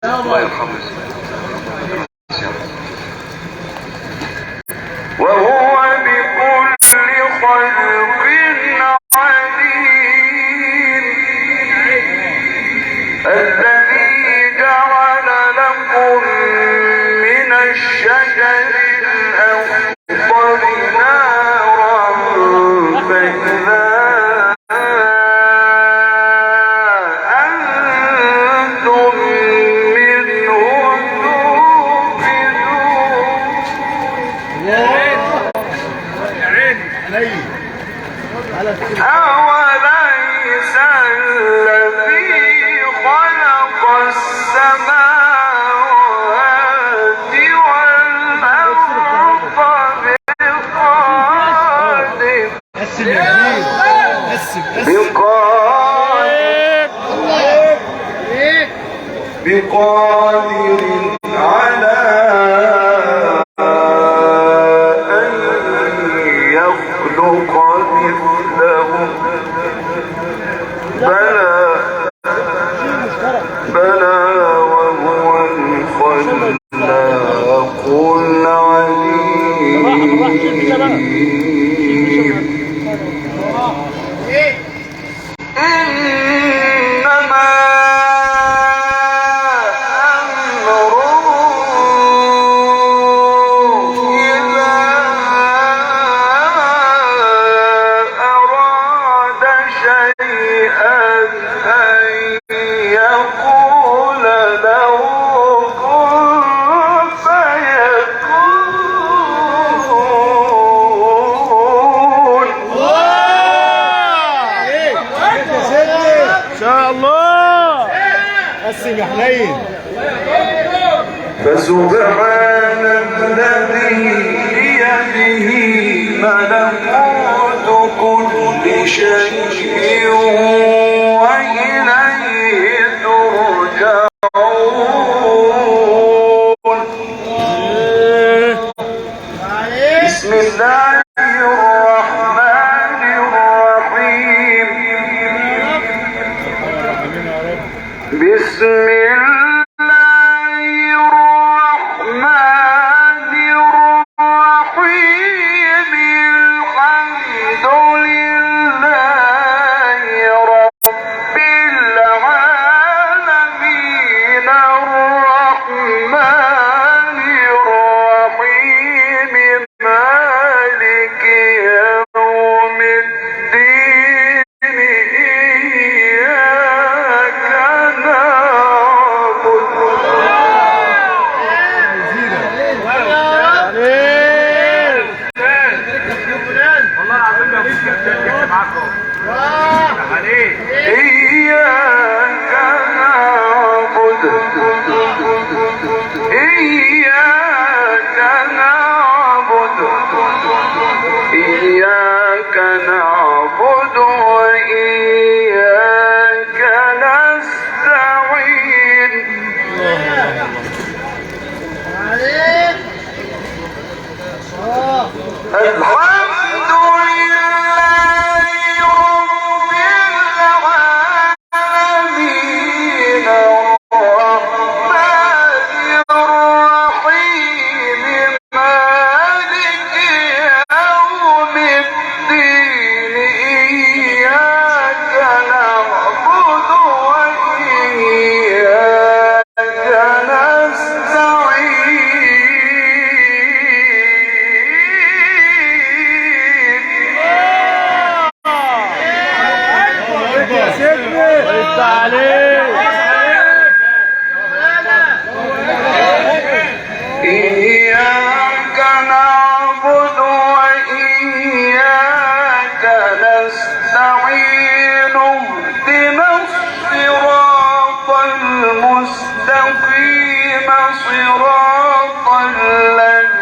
الله يرحمه. وهو بكل خلق عليم الذي جعل لكم من الشجر الأخضر نارا فإذا أنتم منه توقدون. أوليس الذي خلق السماوات والأرض بقادر على أن يخلق مثلهم بلى وهو الخلاق العليم. إنما فسبحان الذي بيده ملكوت كل شيء وإليه ترجعون. بسم الله الرحمن الرحيم. بسم إياك نعبد وإياك نستعين. الحمد لله رب العالمين الرحمن الرحيم مالك يوم الدين إياك نعبد وإياك نستعين. اهدنا الصراط المستقيم صراط الذين